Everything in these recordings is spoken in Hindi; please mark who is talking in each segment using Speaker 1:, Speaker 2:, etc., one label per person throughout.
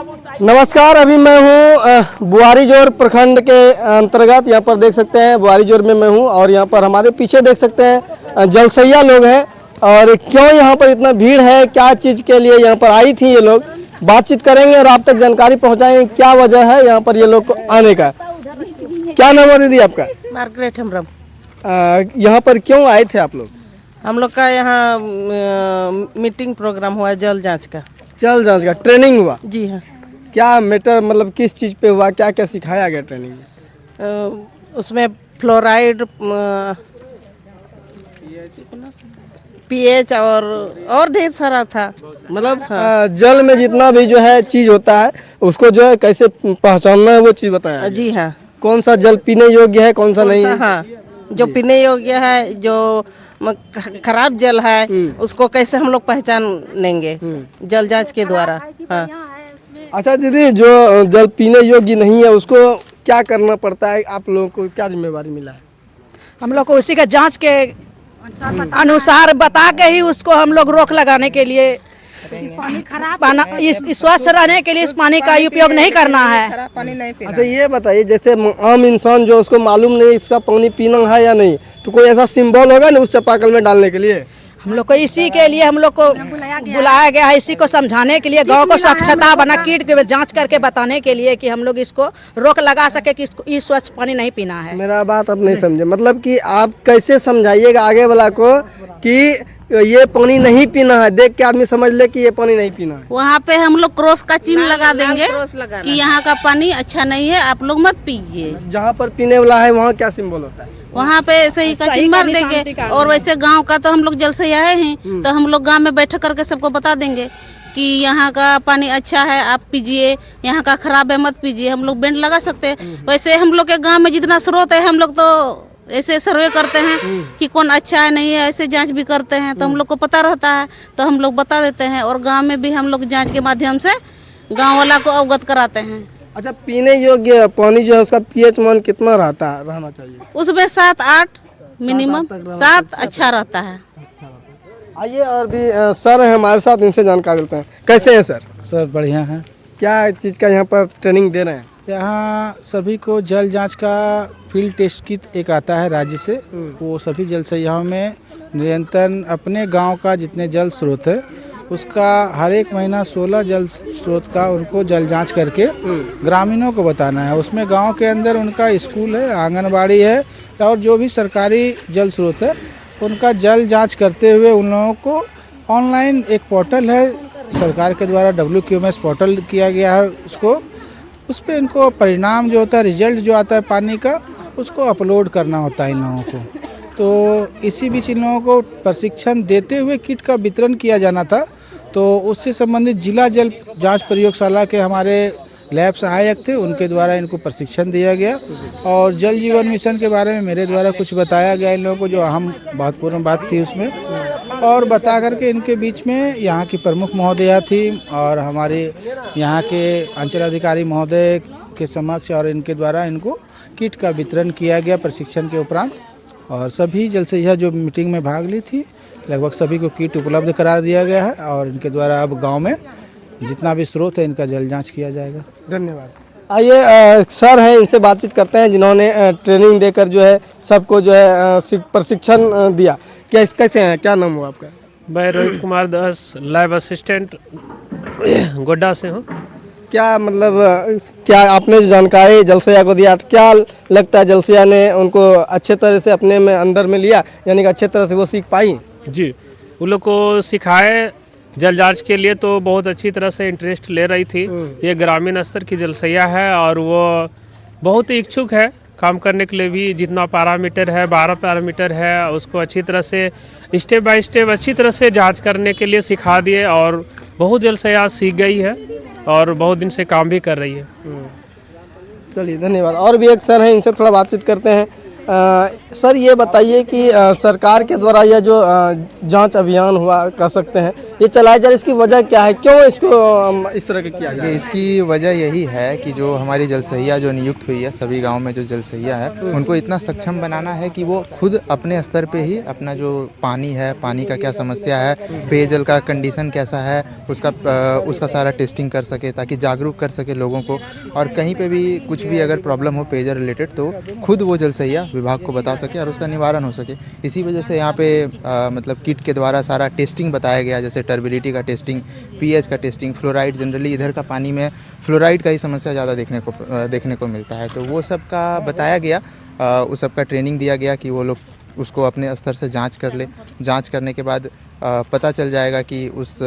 Speaker 1: नमस्कार, अभी मैं हूँ बुआरीजोर प्रखंड के अंतर्गत। यहाँ पर देख सकते हैं बुआरीजोर में मैं हूँ और यहाँ पर हमारे पीछे देख सकते हैं जलसैया लोग हैं। और क्यों यहाँ पर इतना भीड़ है, क्या चीज़ के लिए यहाँ पर आई थी ये लोग, बातचीत करेंगे और आप तक जानकारी पहुँचाएंगे क्या वजह है यहाँ पर ये लोग को आने का। क्या नाम है दीदी आपका?
Speaker 2: मार्गरेट हेम्ब्रम।
Speaker 1: यहाँ पर क्यों आए थे आप लोग?
Speaker 2: हम लोग का यहाँ मीटिंग प्रोग्राम हुआ, जल जांच का।
Speaker 1: जल जांच का ट्रेनिंग हुआ?
Speaker 2: जी हाँ।
Speaker 1: क्या मैटर, मतलब किस चीज़ पे हुआ, क्या क्या सिखाया गया ट्रेनिंग में?
Speaker 2: उसमें फ्लोराइड, पीएच और ढेर सारा था।
Speaker 1: मतलब जल में जितना भी जो है चीज़ होता है उसको जो है कैसे पहचानना है वो चीज़ बताया गया।
Speaker 2: जी हाँ।
Speaker 1: कौन सा जल पीने योग्य है, कौन सा नहीं है?
Speaker 2: हाँ, जो पीने योग्य है, जो खराब जल है उसको कैसे हम लोग पहचान लेंगे जल जांच के द्वारा। हाँ।
Speaker 1: अच्छा दीदी, जो जल पीने योग्य नहीं है उसको क्या करना पड़ता है? आप लोगों को क्या जिम्मेवारी मिला है?
Speaker 3: हम लोग को उसी का जांच के अनुसार बता के ही उसको हम लोग रोक लगाने के लिए, इस स्वस्थ रहने के लिए इस पानी का उपयोग नहीं करना है।
Speaker 1: अच्छा ये बताइए, जैसे आम इंसान जो उसको मालूम नहीं इसका पानी पीना है या नहीं, तो कोई ऐसा सिंबल होगा ना उस चापाकल में डालने के लिए?
Speaker 3: हम लोग को इसी के लिए हम लोग को बुलाया गया है, इसी को समझाने के लिए, गांव को स्वच्छता बना कीट के जांच करके बताने के लिए कि हम लोग इसको रोक लगा सके कि इसको ये स्वच्छ पानी नहीं पीना है।
Speaker 1: मेरा बात आप नहीं समझे, मतलब कि आप कैसे समझाइएगा आगे वाला को कि ये पानी नहीं पीना है, देख के आदमी समझ ले कि ये पानी नहीं पीना है।
Speaker 4: वहाँ पे हम लोग क्रॉस का चिन्ह लगा देंगे कि यहाँ का पानी अच्छा नहीं है, आप लोग मत पीजिए।
Speaker 1: जहाँ पर पीने वाला है वहाँ क्या सिंबल होता है?
Speaker 4: वहाँ पे सही का चिन्ह मार देंगे। और वैसे गांव का तो हम लोग जलसैया है ही, तो हम लोग गांव में बैठ करके सबको बता देंगे कि यहाँ का पानी अच्छा है आप पीजिए, यहाँ का खराब है मत पीजिए। हम लोग बैंड लगा सकते हैं। वैसे हम लोग के गाँव में जितना स्रोत है हम लोग तो ऐसे सर्वे करते हैं कि कौन अच्छा है नहीं है, ऐसे जांच भी करते हैं, तो हम लोग को पता रहता है, तो हम लोग बता देते हैं। और गांव में भी हम लोग जांच के माध्यम से गांव वाला को अवगत कराते हैं।
Speaker 1: अच्छा, पीने योग्य पानी जो है उसका पीएच मान कितना रहना चाहिए?
Speaker 4: उसमें 7-8 मिनिमम, 7 अच्छा रहता है।
Speaker 1: आइए और भी सर हैं हमारे साथ, इनसे जानकारी लेते हैं। कैसे हैं सर?
Speaker 5: सर बढ़िया है।
Speaker 1: क्या चीज़ का यहाँ पर ट्रेनिंग दे रहे हैं?
Speaker 5: यहाँ सभी को जल जांच का फील्ड टेस्ट किट एक आता है राज्य से, वो सभी जलसैयाओं में निरंतर अपने गांव का जितने जल स्रोत है उसका हर एक महीना 16 जल स्रोत का उनको जल जांच करके ग्रामीणों को बताना है। उसमें गांव के अंदर उनका स्कूल है, आंगनबाड़ी है और जो भी सरकारी जल स्रोत है उनका जल जांच करते हुए उन लोगों को ऑनलाइन एक पोर्टल है सरकार के द्वारा, WQMS पोर्टल किया गया है उसको, उस पर इनको परिणाम जो होता है, रिजल्ट जो आता है पानी का, उसको अपलोड करना होता है इन लोगों को। तो इसी बीच इन लोगों को प्रशिक्षण देते हुए किट का वितरण किया जाना था। तो उससे संबंधित जिला जल जांच प्रयोगशाला के हमारे लैब सहायक थे, उनके द्वारा इनको प्रशिक्षण दिया गया। और जल जीवन मिशन के बारे में मेरे द्वारा कुछ बताया गया इन लोगों को, जो अहम महत्वपूर्ण बात थी उसमें, और बता करके इनके बीच में यहाँ की प्रमुख महोदया थी और हमारे यहाँ के अंचलाधिकारी महोदय के समक्ष और इनके द्वारा इनको किट का वितरण किया गया प्रशिक्षण के उपरांत। और सभी जलसैया जो मीटिंग में भाग ली थी लगभग सभी को किट उपलब्ध करा दिया गया है और इनके द्वारा अब गांव में जितना भी स्रोत है इनका जल जांच किया जाएगा।
Speaker 1: धन्यवाद। आइए सर हैं, इनसे बातचीत करते हैं जिन्होंने ट्रेनिंग देकर जो है सबको जो है प्रशिक्षण दिया। कैसे हैं, क्या नाम हुआ आपका?
Speaker 6: मैं रोहित कुमार दास, लैब असिस्टेंट गोड्डा से हूँ।
Speaker 1: क्या मतलब क्या आपने जो जानकारी जलसैया को दिया, क्या लगता है जलसैया ने उनको अच्छे तरह से अपने में अंदर में लिया, यानी कि अच्छे तरह से वो सीख पाई?
Speaker 6: जी, उन लोग को सिखाए जल जांच के लिए तो बहुत अच्छी तरह से इंटरेस्ट ले रही थी। ये ग्रामीण स्तर की जलसैया है और वो बहुत इच्छुक है काम करने के लिए भी। जितना पैरामीटर है 12 पैरामीटर है उसको अच्छी तरह से स्टेप बाय स्टेप अच्छी तरह से जांच करने के लिए सिखा दिए और बहुत जलसैया सीख गई है और बहुत दिन से काम भी कर रही है।
Speaker 1: चलिए धन्यवाद। और भी एक सर हैं, इनसे थोड़ा बातचीत करते हैं। सर ये बताइए कि सरकार के द्वारा यह जो जांच अभियान हुआ कर सकते हैं, ये चलाया जा रहा है, इसकी वजह क्या है, क्यों इसको इस तरह का किया जा रहा है?
Speaker 7: इसकी वजह यही है कि जो हमारी जलसहिया जो नियुक्त हुई है, सभी गांव में जो जलसहिया है उनको इतना सक्षम बनाना है कि वो खुद अपने स्तर पे ही अपना जो पानी है, पानी का क्या समस्या है, पेयजल का कंडीशन कैसा है, उसका सारा टेस्टिंग कर सके, ताकि जागरूक कर सके लोगों को। और कहीं पे भी कुछ भी अगर प्रॉब्लम हो पेयजल रिलेटेड तो खुद वो जलसहिया विभाग को बता सके और उसका निवारण हो सके। इसी वजह से यहाँ पे मतलब किट के द्वारा सारा टेस्टिंग बताया गया, जैसे टर्बिडिटी का टेस्टिंग, पीएच का टेस्टिंग, फ्लोराइड। जनरली इधर का पानी में फ्लोराइड का ही समस्या ज़्यादा देखने को मिलता है, तो वो सब का बताया गया, उस सब का ट्रेनिंग दिया गया कि वो लोग उसको अपने स्तर से जांच कर ले। जांच करने के बाद पता चल जाएगा कि उस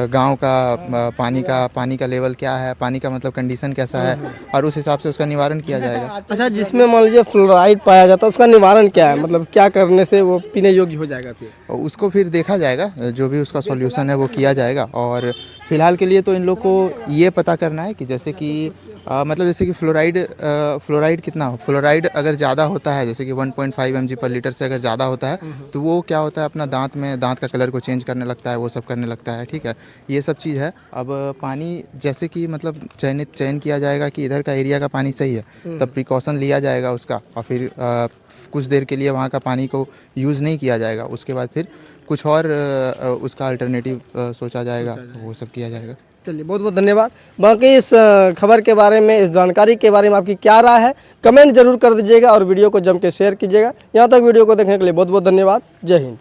Speaker 7: गांव का पानी का लेवल क्या है, पानी का मतलब कंडीशन कैसा है, और उस हिसाब से उसका निवारण किया जाएगा।
Speaker 1: अच्छा, जिसमें मान लीजिए फ्लोराइड पाया जाता है उसका निवारण क्या है, मतलब क्या करने से वो पीने योग्य हो जाएगा? फिर
Speaker 7: उसको फिर देखा जाएगा, जो भी उसका सॉल्यूशन है वो किया जाएगा। और फिलहाल के लिए तो इन लोग को ये पता करना है कि जैसे कि मतलब जैसे कि फ्लोराइड कितना हो, फ्लोराइड अगर ज़्यादा होता है, जैसे कि 1.5 mg पर लीटर से अगर ज़्यादा होता है तो वो क्या होता है, अपना दांत का कलर को चेंज करने लगता है, वो सब करने लगता है। ठीक है, ये सब चीज़ है। अब पानी जैसे कि मतलब चयन किया जाएगा कि इधर का एरिया का पानी सही है, तब प्रिकॉशन लिया जाएगा उसका, और फिर कुछ देर के लिए वहाँ का पानी को यूज़ नहीं किया जाएगा। उसके बाद फिर कुछ और उसका अल्टरनेटिव सोचा जाएगा, वो सब किया जाएगा।
Speaker 1: चलिए, बहुत बहुत धन्यवाद। बाकी इस खबर के बारे में, इस जानकारी के बारे में आपकी क्या राय है, कमेंट जरूर कर दीजिएगा और वीडियो को जम के शेयर कीजिएगा। यहाँ तक वीडियो को देखने के लिए बहुत बहुत धन्यवाद। जय हिंद।